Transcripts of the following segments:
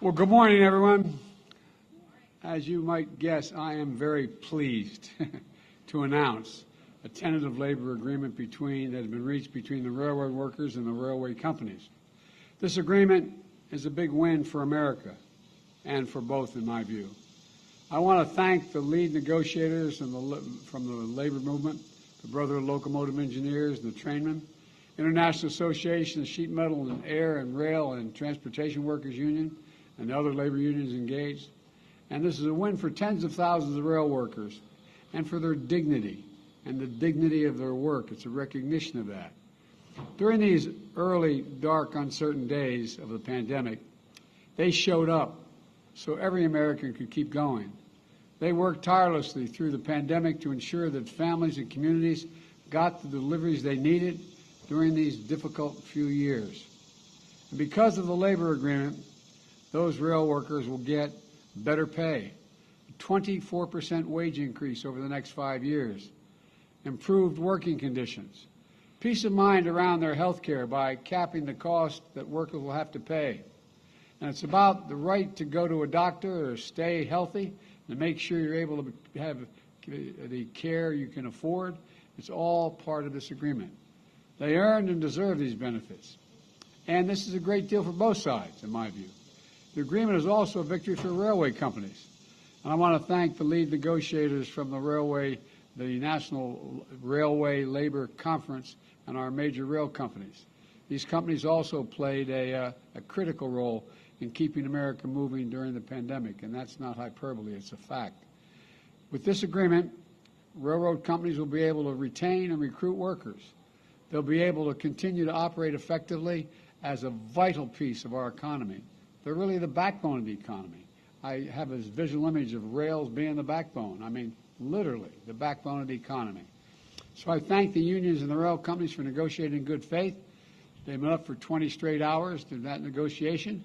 Well, good morning, everyone. As you might guess, I am very pleased to announce a tentative labor agreement that has been reached between the railroad workers and the railway companies. This agreement is a big win for America and for both, in my view. I want to thank the lead negotiators from the labor movement, the Brotherhood of Locomotive Engineers and the Trainmen, International Association of Sheet Metal and Air and Rail and Transportation Workers Union, and the other labor unions engaged. And this is a win for tens of thousands of rail workers and for their dignity and the dignity of their work. It's a recognition of that. During these early, dark, uncertain days of the pandemic, they showed up so every American could keep going. They worked tirelessly through the pandemic to ensure that families and communities got the deliveries they needed during these difficult few years. And because of the labor agreement, those rail workers will get better pay, a 24% wage increase over the next 5 years, improved working conditions, peace of mind around their health care by capping the cost that workers will have to pay. And it's about the right to go to a doctor or stay healthy and make sure you're able to have the care you can afford. It's all part of this agreement. They earned and deserve these benefits. And this is a great deal for both sides, in my view. The agreement is also a victory for railway companies. And I want to thank the lead negotiators from the National Railway Labor Conference and our major rail companies. These companies also played a critical role in keeping America moving during the pandemic, and that's not hyperbole, it's a fact. With this agreement, railroad companies will be able to retain and recruit workers. They'll be able to continue to operate effectively as a vital piece of our economy. They're really the backbone of the economy. I have this visual image of rails being the backbone. I mean, literally, the backbone of the economy. So I thank the unions and the rail companies for negotiating in good faith. They've been up for 20 straight hours through that negotiation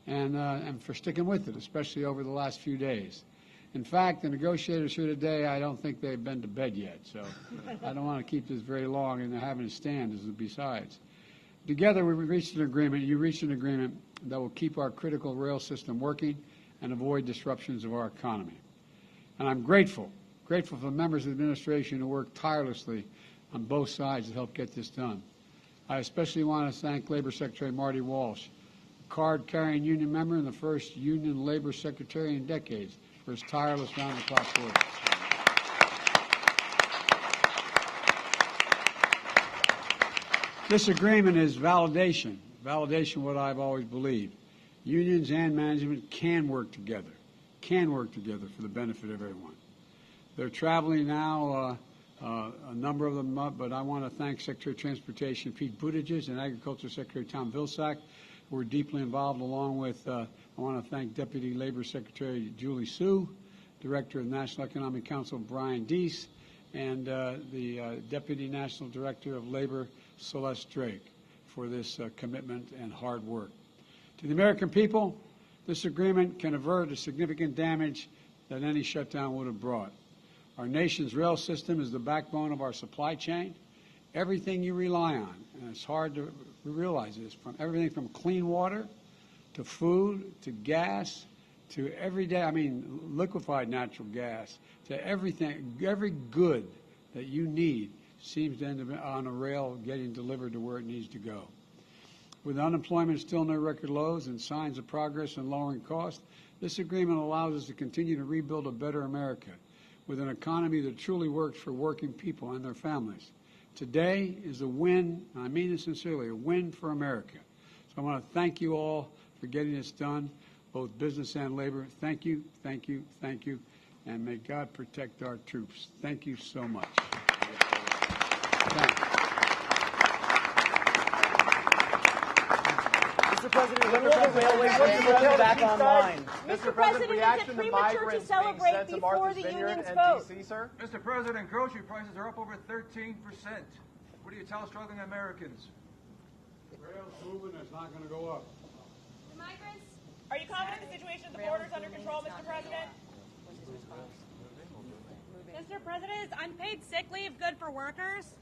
and for sticking with it, especially over the last few days. In fact, the negotiators here today, I don't think they've been to bed yet, so I don't want to keep this very long, and they're having to stand besides. Together, we reached an agreement, you reached an agreement that will keep our critical rail system working and avoid disruptions of our economy. And I'm grateful for the members of the administration who worked tirelessly on both sides to help get this done. I especially want to thank Labor Secretary Marty Walsh, a card-carrying union member and the first union labor secretary in decades, for his tireless round-the-clock work. This agreement is validation of what I've always believed. Unions and management can work together for the benefit of everyone. They're traveling now, a number of them up, but I want to thank Secretary of Transportation Pete Buttigieg and Agriculture Secretary Tom Vilsack, who are deeply involved, along with, I want to thank Deputy Labor Secretary Julie Sue, Director of the National Economic Council Brian Deese, and the Deputy National Director of Labor Celeste Drake for this commitment and hard work. To the American people, this agreement can avert the significant damage that any shutdown would have brought. Our nation's rail system is the backbone of our supply chain. Everything you rely on, and it's hard to realize this, from everything from clean water to food to gas to liquefied natural gas, to everything, every good that you need seems to end up on a rail getting delivered to where it needs to go. With unemployment still near record lows and signs of progress in lowering costs, this agreement allows us to continue to rebuild a better America with an economy that truly works for working people and their families. Today is a win, and I mean this sincerely, a win for America. So I want to thank you all for getting this done, both business and labor. Thank you, thank you, thank you, and may God protect our troops. Thank you so much. Thank you. Mr. President, when will the railway system back online? Mr. President, is it premature to celebrate before the unions vote? Sir? Mr. President, grocery prices are up over 13%. What do you tell struggling Americans? Rail's moving, it's not going to go up. The migrants? Are you confident the situation at the border is under control, Mr. President? Mr. President, is unpaid sick leave good for workers?